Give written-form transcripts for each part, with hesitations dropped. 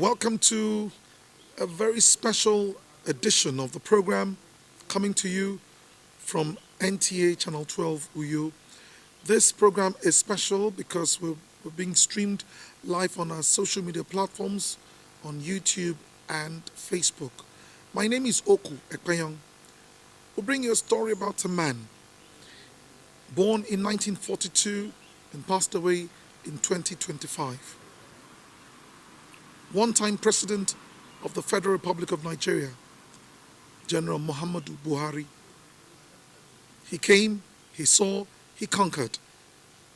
Welcome to a very special edition of the program coming to you from NTA Channel 12 Uyo. This program is special because we're being streamed live on our social media platforms on YouTube and Facebook. My name is Oku Ekpeyong. We'll bring you a story about a man born in 1942 and passed away in 2025. One-time President of the Federal Republic of Nigeria, General Muhammadu Buhari. He came, he saw, he conquered.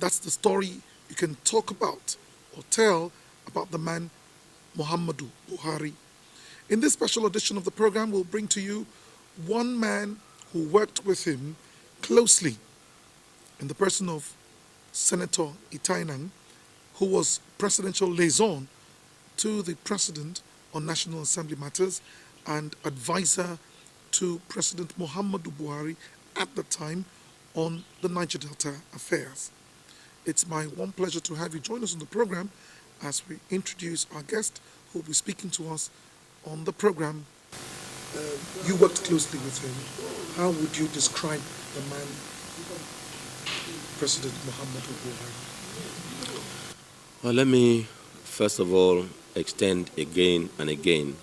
That's the story you can talk about or tell about the man Muhammadu Buhari. In this special edition of the program, we'll bring to you one man who worked with him closely in the person of Senator Itainang, who was presidential liaison to the President on National Assembly matters and advisor to President Muhammadu Buhari at the time on the Niger Delta affairs. It's my one pleasure to have you join us on the program as we introduce our guest who will be speaking to us on the program. You worked closely with him. How would you describe the man, President Muhammadu Buhari? Well, let me first of all extend again and again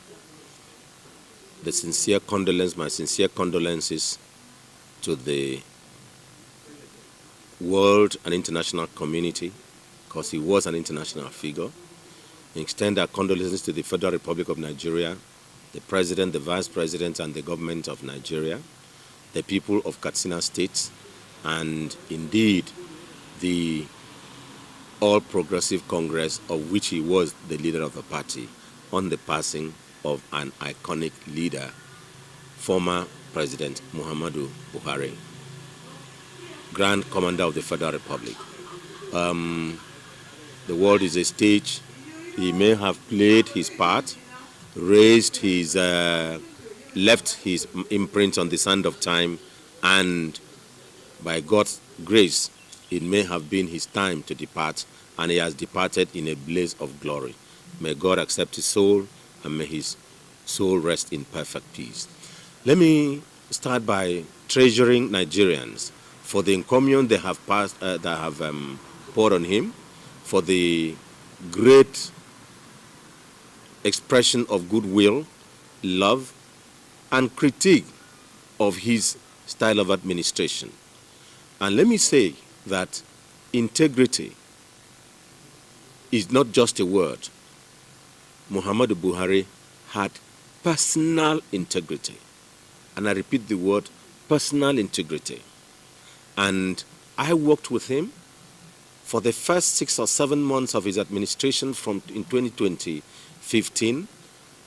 my sincere condolences to the world and international community, because he was an international figure. Extend our condolences to the Federal Republic of Nigeria, the President, the Vice President, and the government of Nigeria, the people of Katsina State, and indeed the All Progressive Congress, of which he was the leader of the party, on the passing of an iconic leader, former President Muhammadu Buhari, Grand Commander of the Federal Republic. The world is a stage. He may have played his part, raised his, left his imprint on the sand of time, and by God's grace, it may have been his time to depart, and he has departed in a blaze of glory. May God accept his soul, and may his soul rest in perfect peace. Let me start by treasuring Nigerians for the encomium they have poured on him, for the great expression of goodwill, love, and critique of his style of administration. And let me say that integrity is not just a word. Muhammadu Buhari had personal integrity. And I repeat the word, personal integrity. And I worked with him for the first 6 or 7 months of his administration in 2015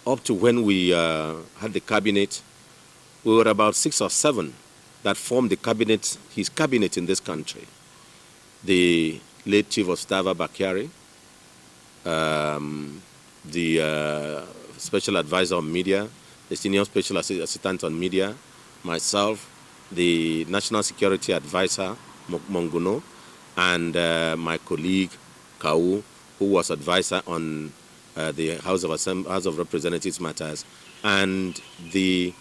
up to when we had the cabinet. We were about 6 or 7 that formed the cabinet, his cabinet in this country. The late Chief of Staff Bakari, the Special Advisor on Media, the Senior Special Assistant on Media, myself, the National Security Advisor, Monguno, and my colleague, Kau, who was advisor on the House of Representatives matters, and the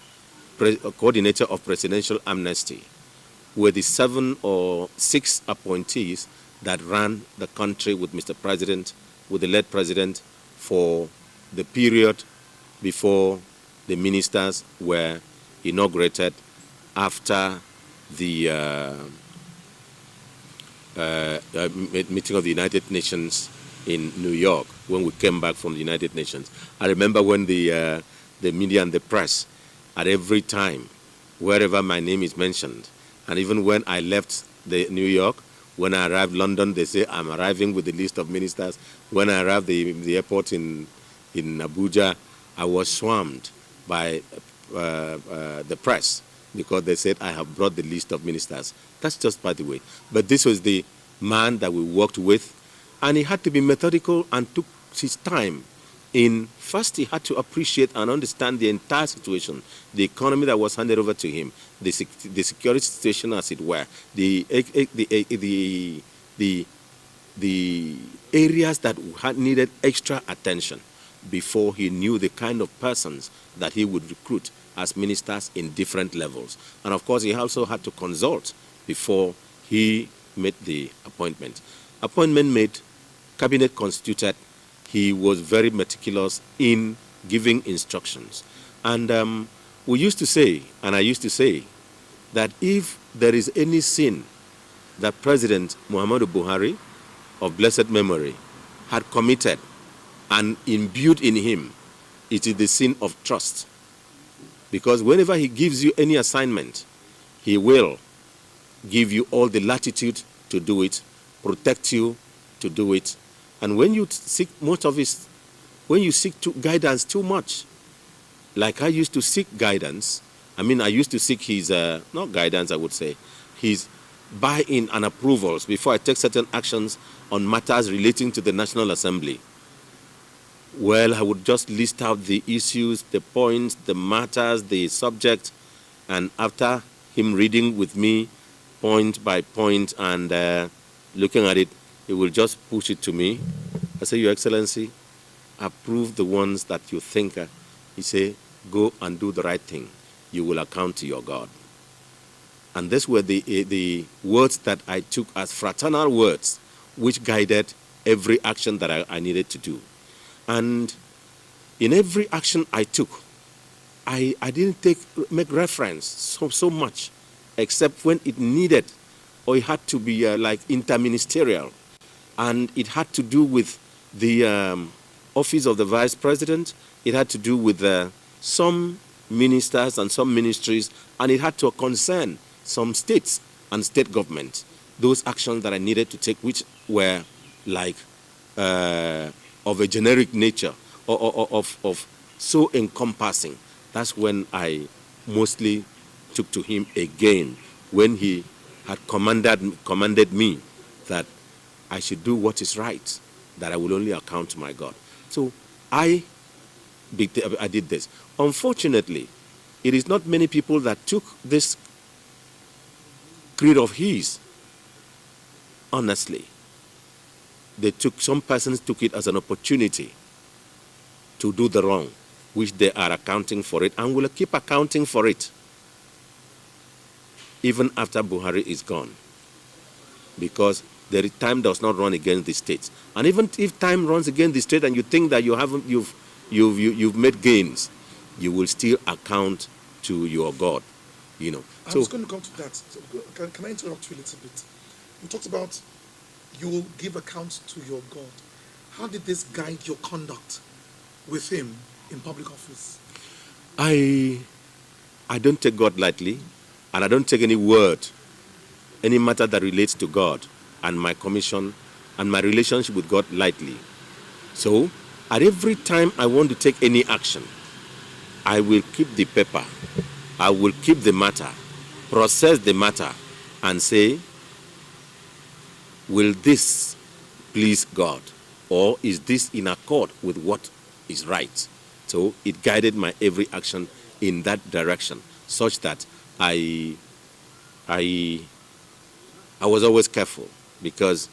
coordinator of Presidential Amnesty, were the 7 or 6 appointees that ran the country with Mr. President, with the late President, for the period before the ministers were inaugurated after the meeting of the United Nations in New York, when we came back from the United Nations. I remember when the media and the press, at every time, wherever my name is mentioned, and even when I left New York, when I arrived London, they say I'm arriving with the list of ministers. When I arrived the airport in Abuja, I was swarmed by the press because they said I have brought the list of ministers. That's just by the way. But this was the man that we worked with, and he had to be methodical and took his time in, first he had to appreciate and understand the entire situation, the economy that was handed over to him, the security situation as it were, the areas that needed extra attention. before he knew the kind of persons that he would recruit as ministers in different levels. And of course, he also had to consult before he made the appointment. Appointment made, cabinet constituted, he was very meticulous in giving instructions. And we used to say, and I used to say, that if there is any sin that President Muhammadu Buhari, of blessed memory, had committed and imbued in him, it is the sin of trust. Because whenever he gives you any assignment, he will give you all the latitude to do it, protect you to do it. And when you seek guidance too much, like I used to seek guidance, I used to seek his, not guidance, I would say, his buy-in and approvals before I take certain actions on matters relating to the National Assembly. Well, I would just list out the issues, the points, the matters, the subject, and after him reading with me point by point and looking at it, he will just push it to me. I say, Your Excellency, approve the ones that you think. He say, go and do the right thing. You will account to your God. And these were the words that I took as fraternal words, which guided every action that I needed to do. And in every action I took, I didn't make reference so much, except when it needed, or it had to be like interministerial. And it had to do with the office of the Vice President. It had to do with some ministers and some ministries, and it had to concern some states and state governments. Those actions that I needed to take, which were like of a generic nature, or of so encompassing. That's when I mostly took to him again, when he had commanded me that I should do what is right, that I will only account to my God. So I did this. Unfortunately, it is not many people that took this creed of his honestly. Some persons took it as an opportunity to do the wrong, which they are accounting for it and will keep accounting for it even after Buhari is gone. Because time does not run against the states. And even if time runs against the state and you think that you've made gains, you will still account to your God. I was going to come to that. So can I interrupt you a little bit? You talked about you will give account to your God. How did this guide your conduct with him in public office? I don't take God lightly, and I don't take any word, any matter that relates to God and my commission and my relationship with God lightly. So, at every time I want to take any action, I will keep the paper, I will keep the matter, process the matter, and say, will this please God? Or is this in accord with what is right? So it guided my every action in that direction, such that I was always careful, because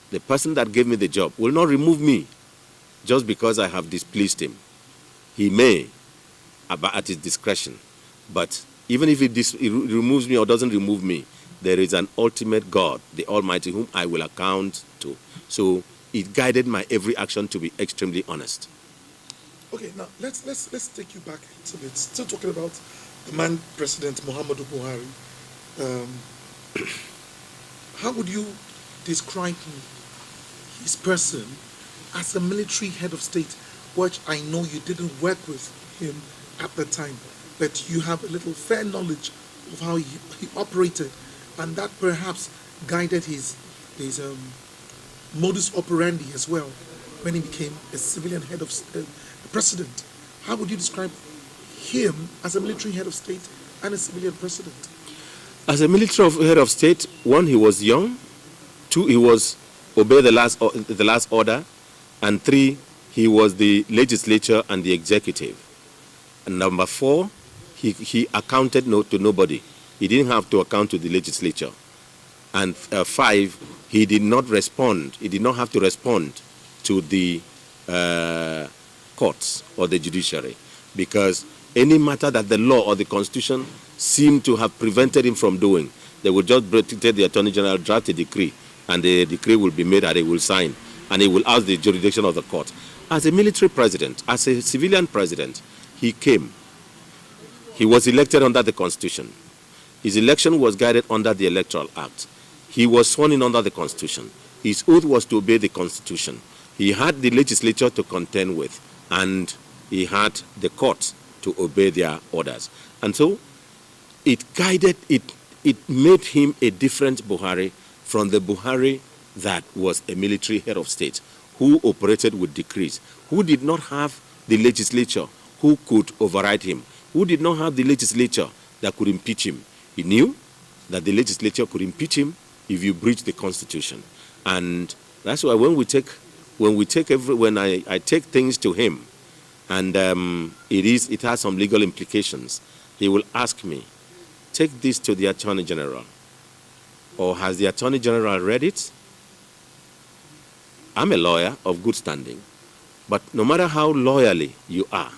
the person that gave me the job will not remove me just because I have displeased him. He may, at his discretion, but even if he removes me or doesn't remove me, there is an ultimate God, the Almighty, whom I will account to. So it guided my every action to be extremely honest. Okay, now let's take you back a little bit. Still talking about the man, President Muhammadu Buhari. How would you describe his person as a military head of state, which I know you didn't work with him at the time, but you have a little fair knowledge of how he operated, and that perhaps guided his modus operandi as well when he became a civilian head of president. How would you describe him as a military head of state and a civilian president? As a military head of state, one, he was young. Two, he was obeyed the last order. And three, he was the legislature and the executive. And number four, he accounted to nobody. He didn't have to account to the legislature. And five, he did not respond. He did not have to respond to the courts or the judiciary, because any matter that the law or the constitution seem to have prevented him from doing, they will just tell the Attorney General, draft a decree, and the decree will be made and he will sign, and he will ask the jurisdiction of the court. As a military president, as a civilian president, he came. He was elected under the Constitution. His election was guided under the Electoral Act. He was sworn in under the Constitution. His oath was to obey the Constitution. He had the legislature to contend with, and he had the court to obey their orders. And so it made him a different Buhari from the Buhari that was a military head of state, who operated with decrees, who did not have the legislature who could override him, who did not have the legislature that could impeach him. He knew that the legislature could impeach him if you breach the Constitution. And that's why when I take things to him, and it has some legal implications, he will ask me, take this to the Attorney General, or has the Attorney General read it? I'm a lawyer of good standing, but no matter how loyally you are,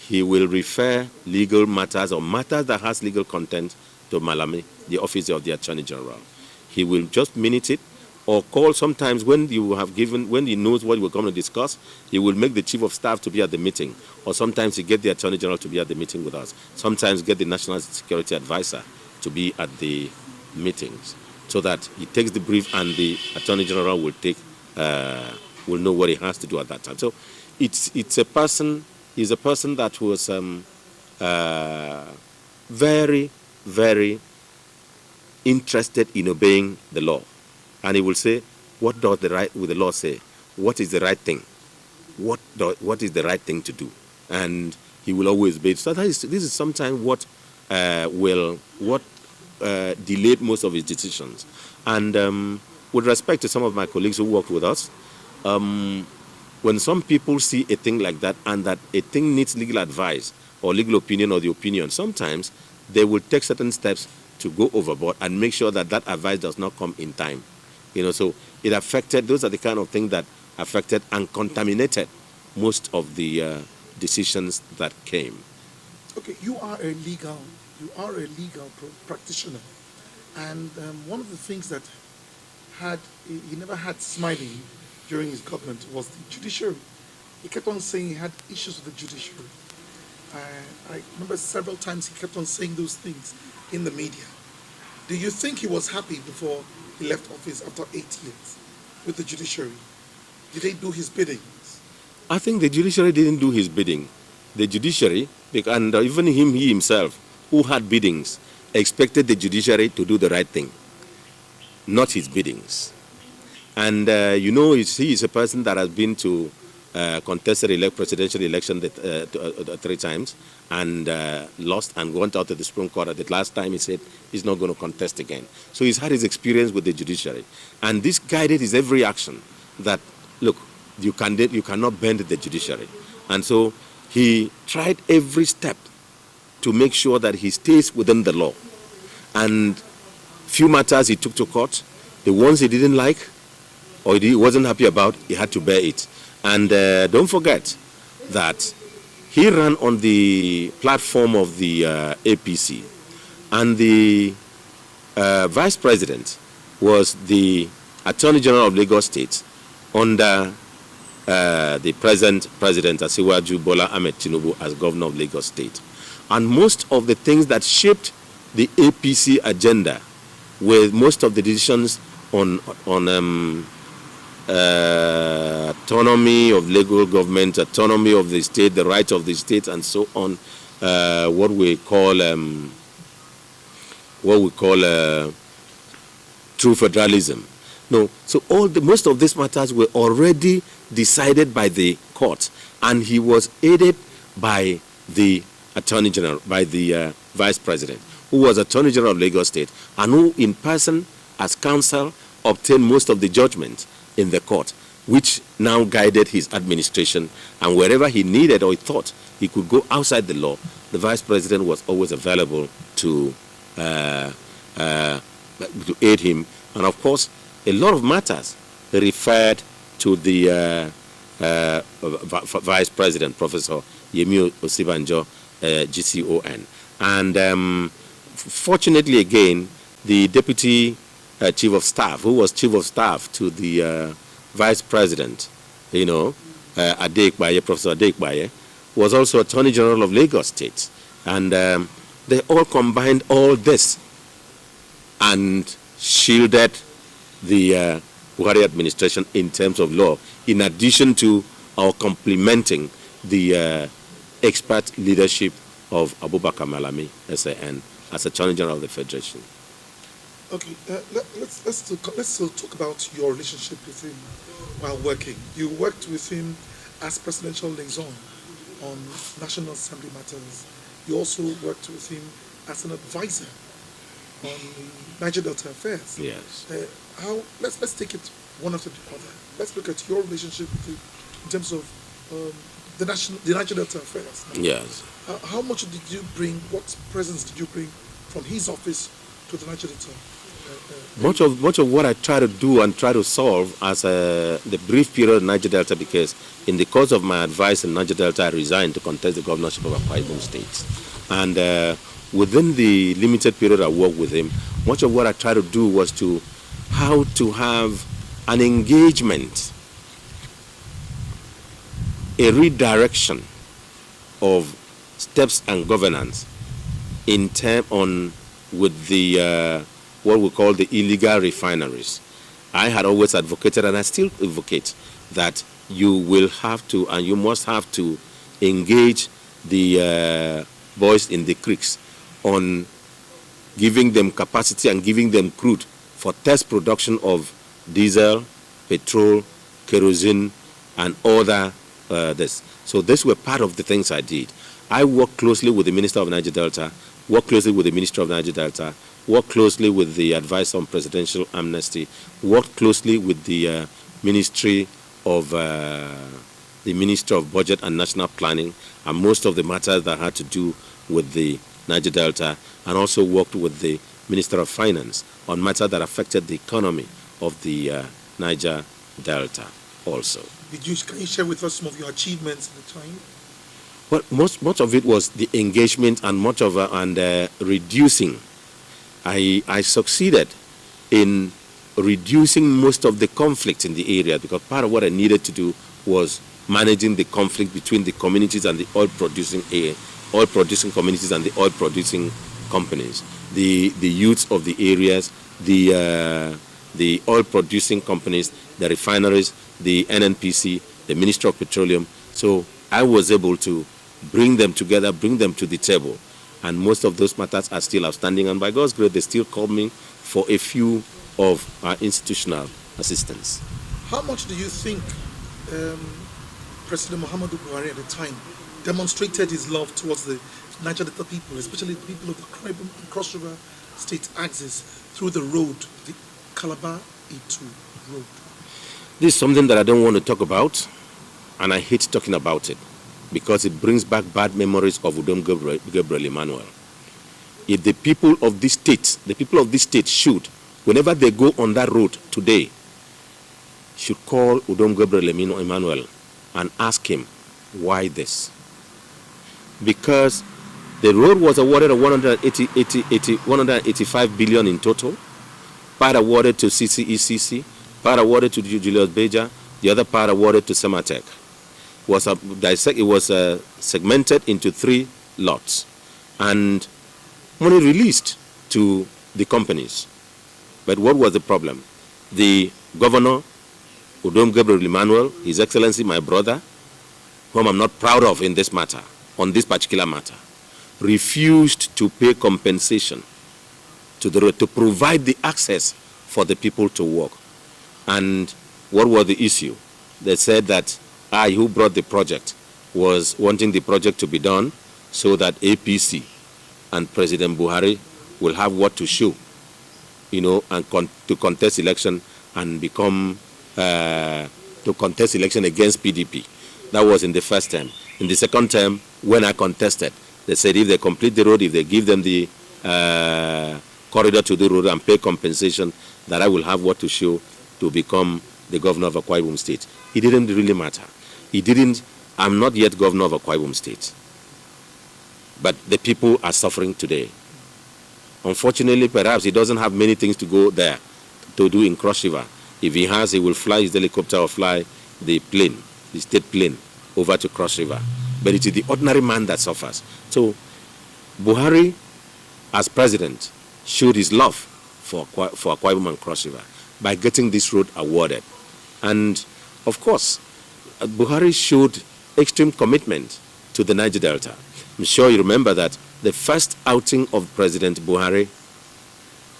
he will refer legal matters or matters that has legal content to Malami, the office of the Attorney General. He will just minute it, or call sometimes when he knows what we're going to discuss, he will make the Chief of Staff to be at the meeting, or sometimes he get the Attorney General to be at the meeting with us, sometimes get the National Security Advisor to be at the meetings, so that he takes the brief and the Attorney General will know what he has to do at that time. So he's a person that was very, very interested in obeying the law. And he will say, what does the law say? What is the right thing? What is the right thing to do? And he will always be. So this is sometimes what delayed most of his decisions. And with respect to some of my colleagues who worked with us, when some people see a thing like that and that a thing needs legal advice or legal opinion or the opinion, sometimes they will take certain steps to go overboard and make sure that that advice does not come in time. So it affected, those are the kind of things that affected and contaminated most of the decisions that came. Okay, you are a legal practitioner, and one of the things that he never had smiling during his government was the judiciary. He kept on saying he had issues with the judiciary. I remember several times he kept on saying those things in the media. Do you think he was happy before he left office after 8 years with the judiciary? Did they do his biddings? I think the judiciary didn't do his bidding. The judiciary, and even he himself, who had biddings, expected the judiciary to do the right thing, not his biddings. And he is a person that has been to contested presidential election 3 times and lost and went out to the Supreme Court. At the last time he said he's not going to contest again. So he's had his experience with the judiciary. And this guided his every action that, look, you cannot bend the judiciary. And so he tried every step to make sure that he stays within the law. And few matters he took to court. The ones he didn't like or he wasn't happy about, he had to bear it. And don't forget that he ran on the platform of the APC, and the vice president was the Attorney General of Lagos State under the present President Asiwaju Bola Ahmed Tinubu as governor of Lagos State. And most of the things that shaped the APC agenda were most of the decisions on autonomy of legal government, autonomy of the state, the rights of the state, and so on. What we call true federalism. No, so most of these matters were already decided by the court, and he was aided by the Attorney General, by the Vice President, who was Attorney General of Lagos State, and who in person, as counsel, obtained most of the judgment in the court, which now guided his administration. And wherever he needed or he thought he could go outside the law, the Vice President was always available to aid him. And of course, a lot of matters referred to the Vice President, Professor Yemi Osibanjo, GCON. And fortunately, again, the Deputy Chief of Staff, who was Chief of Staff to the Vice President, Adekbaye, Professor Adekbaye, was also Attorney General of Lagos State. And they all combined all this and shielded the Buhari administration in terms of law, in addition to our complementing the expert leadership of Abubakar Malami, SAN, as Attorney General of the Federation. Okay, let's talk about your relationship with him while working. You worked with him as presidential liaison on National Assembly matters. You also worked with him as an advisor on the Niger Delta affairs. Yes. Let's take it one after the other. Let's look at your relationship with him in terms of the Niger Delta affairs. Yes. How much did you bring? What presence did you bring from his office to the Niger Delta? Much of what I try to do and try to solve as the brief period in Niger Delta, because in the course of my advice in Niger Delta, I resigned to contest the governorship of Akwa Ibom State. And within the limited period I worked with him, much of what I tried to do was how to have an engagement, a redirection of steps and governance in with the what we call the illegal refineries. I had always advocated, and I still advocate, that you will have to and you must have to engage the boys in the creeks on giving them capacity and giving them crude for test production of diesel, petrol, kerosene, and other this. So these were part of the things I did. I worked closely with the Minister of Niger Delta, worked closely with the Minister of Niger Delta, worked closely with the Advice on Presidential Amnesty, worked closely with the Ministry of Budget and National Planning, and most of the matters that had to do with the Niger Delta, and also worked with the Minister of Finance on matters that affected the economy of the Niger Delta also. Can you share with us some of your achievements at the time? Well, much of it was the engagement and much of reducing. I succeeded in reducing most of the conflict in the area, because part of what I needed to do was managing the conflict between the communities and the oil producing communities and the oil producing companies, the youths of the areas, the oil producing companies, the refineries, the NNPC, the Ministry of Petroleum. So I was able to bring them together, bring them to the table. And most of those matters are still outstanding. And by God's grace, they still call me for a few of our institutional assistance. How much do you think President Muhammadu Buhari at the time demonstrated his love towards the Niger Delta people, especially the people of the Caribbean and Cross River State axis, through the road, the Calabar-Itu road? This is something that I don't want to talk about, and I hate talking about it, because it brings back bad memories of Udom Gabriel Emmanuel. If the people of this state should, whenever they go on that road today, should call Udom Gabriel Emmanuel and ask him, why this? Because the road was awarded a 185 billion in total, part awarded to CCECC, part awarded to Julius Beja, the other part awarded to Sematech. It was segmented into 3 lots, and money released to the companies. But what was the problem? The governor, Udom Gabriel Emmanuel, His Excellency, my brother, whom I'm not proud of in this matter, on this particular matter, refused to pay compensation to the road to provide the access for the people to walk. And what was the issue? They said that I, who brought the project, was wanting the project to be done so that APC and President Buhari will have what to show, and to contest election and become to contest election against PDP. That was in the first term. In the second term, when I contested, they said if they complete the road, if they give them the corridor to the road and pay compensation, that I will have what to show to become the governor of Akwa Ibom State. It didn't really matter. He didn't. I'm not yet governor of Akwa Ibom State, but the people are suffering today. Unfortunately, perhaps he doesn't have many things to go there to do in Cross River. If he has, he will fly his helicopter or fly the plane, the state plane, over to Cross River. But it is the ordinary man that suffers. So Buhari, as president, showed his love for Akwa Ibom and Cross River by getting this road awarded. And of course, Buhari showed extreme commitment to the Niger Delta. I'm sure you remember that the first outing of President Buhari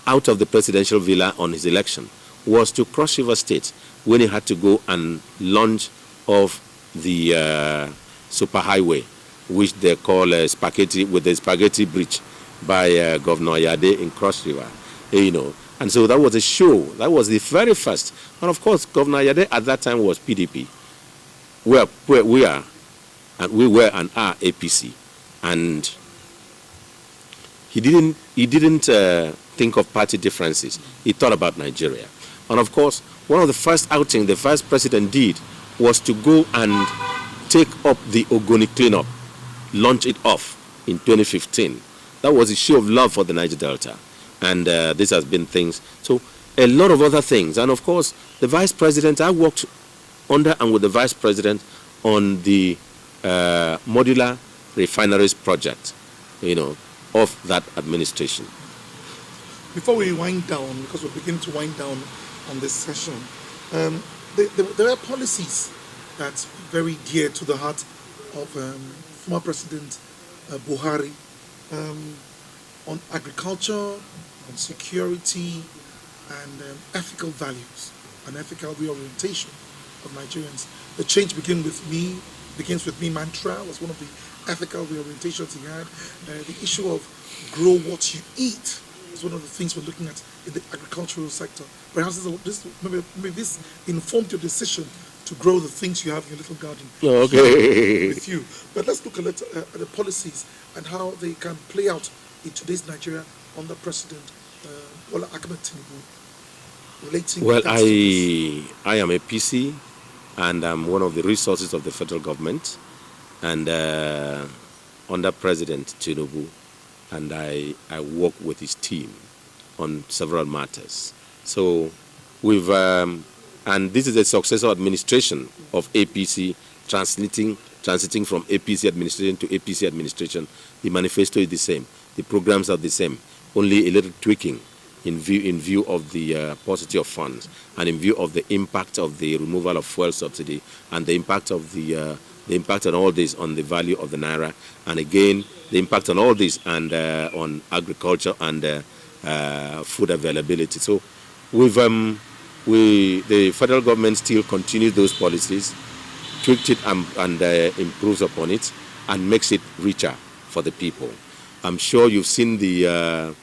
out of the presidential villa on his election was to Cross River State, when he had to go and launch off the superhighway, which they call spaghetti, with the spaghetti bridge by Governor Yade in Cross River. And so that was a show. That was the very first. And of course, Governor Yade at that time was PDP. Where we are, and we were and are APC. And he didn't think of party differences. He thought about Nigeria. And of course, one of the first outings the vice president did was to go and take up the Ogoni cleanup, launch it off in 2015. That was a show of love for the Niger Delta. And this has been things. So a lot of other things. And of course, the vice president, I worked under and with the vice president on the modular refineries project, of that administration. Before we wind down, because we're beginning to wind down on this session, there are policies that's very dear to the heart of former President Buhari on agriculture, on security, and ethical values, and ethical reorientation of Nigerians. The change begins with me mantra was one of the ethical reorientations he had. The issue of grow what you eat is one of the things we're looking at in the agricultural sector. Perhaps maybe this informed your decision to grow the things you have in your little garden with you. But let's look at the policies and how they can play out in today's Nigeria under President Bola Ahmed Tinubu. Relating well, I am a PC, and I'm one of the resources of the federal government, and under President Tinubu, and I work with his team on several matters. So we've, and this is a successor administration of APC, transiting from APC administration to APC administration. The manifesto is the same, the programs are the same, only a little tweaking in view of the paucity of funds, and in view of the impact of the removal of fuel subsidy, and the impact of the impact on all this on the value of the naira, and again the impact on all this and on agriculture and food availability. So the federal government still continues those policies, tweaked it and improves upon it, and makes it richer for the people. I'm sure you've seen the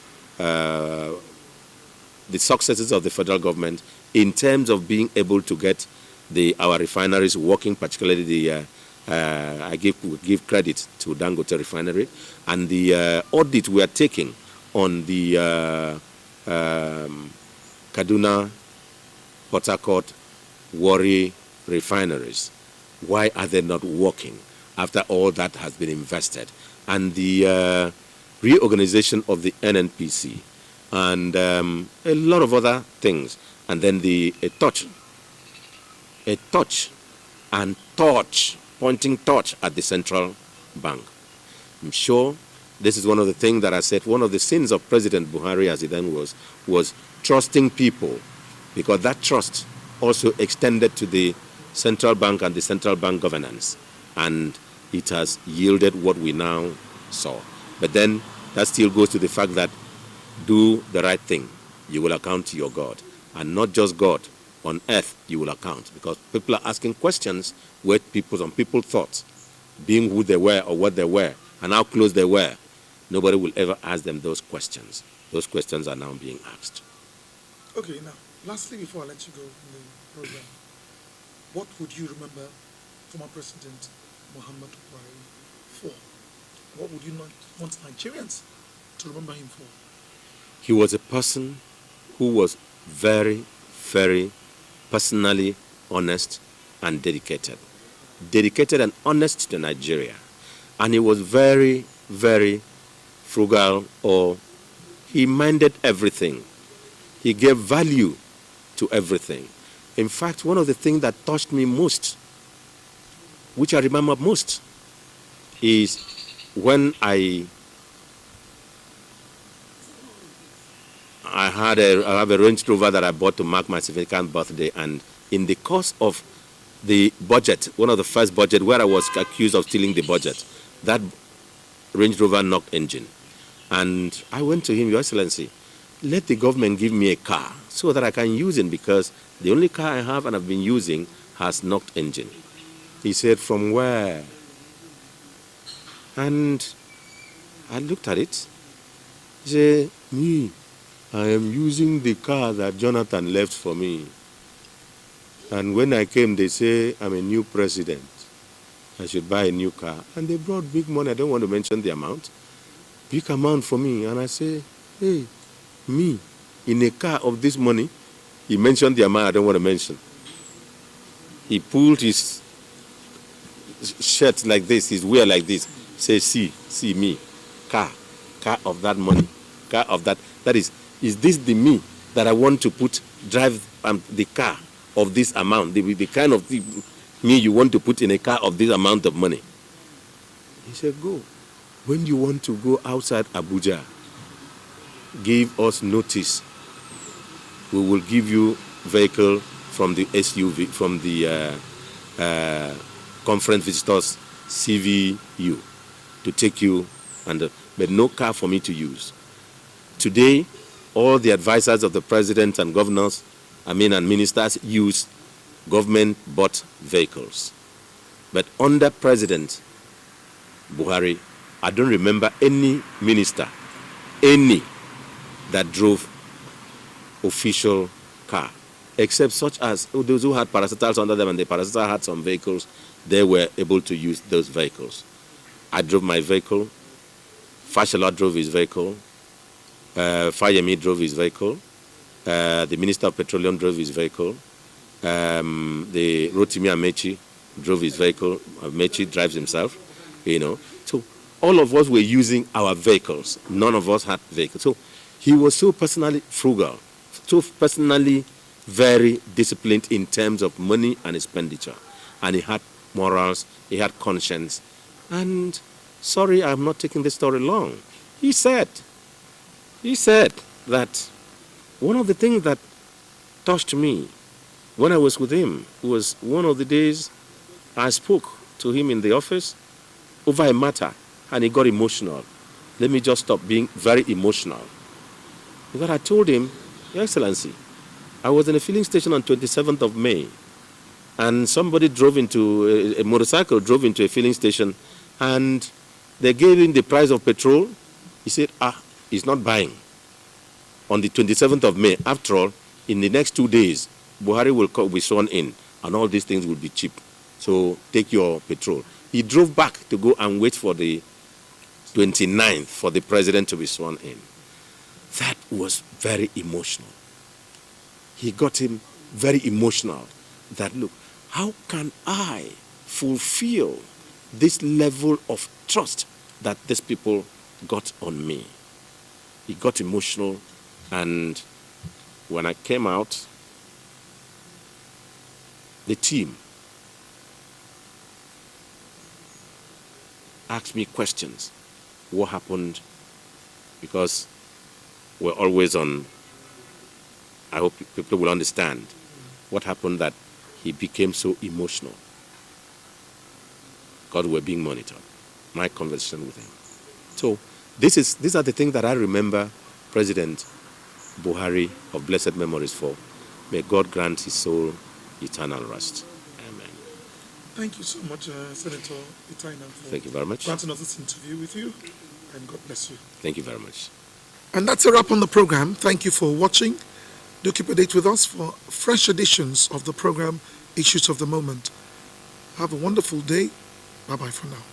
successes of the federal government in terms of being able to get our refineries working, particularly the I give credit to Dangote Refinery, and the audit we are taking on the Kaduna, Port Harcourt, Warri refineries. Why are they not working after all that has been invested? And the reorganization of the NNPC, and a lot of other things. And then a touch and torch, pointing torch at the central bank. I'm sure this is one of the things that I said, one of the sins of President Buhari as he then was trusting people, because that trust also extended to the central bank and the central bank governance. And it has yielded what we now saw. But then that still goes to the fact that do the right thing, you will account to your God. And not just God, on earth you will account. Because people are asking questions where some people thought, being who they were or what they were, and how close they were, nobody will ever ask them those questions. Those questions are now being asked. Okay, now, lastly, before I let you go from the program, what would you remember former President Muhammad Buhari for? What would you not want Nigerians to remember him for? He was a person who was very, very personally honest and dedicated. dedicated and honest to Nigeria. And he was very, very frugal, or he minded everything. He gave value to everything. In fact, one of the things that touched me most, which I remember most, is when I have a Range Rover that I bought to mark my significant birthday, and in the course of the budget, one of the first budget where I was accused of stealing the budget, that Range Rover knocked engine. And I went to him, Your Excellency, let the government give me a car so that I can use it, because the only car I have and I've been using has knocked engine. He said, from where? And I looked at it. He said, me, I am using the car that Jonathan left for me. And when I came, they say, I'm a new president. I should buy a new car. And they brought big money. I don't want to mention the amount. Big amount for me. And I say, hey, me, in a car of this money. He mentioned the amount I don't want to mention. He pulled his shirt like this, his wear like this. Say, see me, car of that money, car of that. That is this the me that I want to drive the car of this amount, the kind of me you want to put in a car of this amount of money? He said, go. When you want to go outside Abuja, give us notice. We will give you vehicle from the SUV, from the conference visitors CVU to take you, but no car for me to use. Today, all the advisors of the president and governors, and ministers use government-bought vehicles. But under President Buhari, I don't remember any minister, that drove official car, except such as those who had parastatals under them, and the parastatal had some vehicles, they were able to use those vehicles. I drove my vehicle. Fashola drove his vehicle. Fayemi drove his vehicle. The Minister of Petroleum drove his vehicle. The Rotimi Amechi drove his vehicle. Amechi drives himself, So all of us were using our vehicles. None of us had vehicles. So he was so personally frugal, so personally very disciplined in terms of money and expenditure. And he had morals, he had conscience. And sorry, I'm not taking this story long. He said that one of the things that touched me when I was with him was one of the days I spoke to him in the office over a matter, and he got emotional. Let me just stop being very emotional. Because I told him, Your Excellency, I was in a filling station on 27th of May, and somebody drove into, a motorcycle drove into a filling station, and they gave him the price of petrol. He said, he's not buying. On the 27th of May, after all, in the next 2 days, Buhari will be sworn in, and all these things will be cheap. So take your petrol. He drove back to go and wait for the 29th for the president to be sworn in. That was very emotional. He got him very emotional that, look, how can I fulfill this level of trust that these people got on me? He got emotional, and when I came out, the team asked me questions. What happened? Because we're always on, I hope people will understand what happened that he became so emotional. God, we're being monitored. My conversation with him. So these are the things that I remember President Buhari of blessed memories for. May God grant his soul eternal rest. Amen. Thank you so much, Senator Itaina, for Thank you very much. granting us this interview with you, and God bless you. Thank you very much. And that's a wrap on the program. Thank you for watching. Do keep a date with us for fresh editions of the program, Issues of the Moment. Have a wonderful day. Bye-bye for now.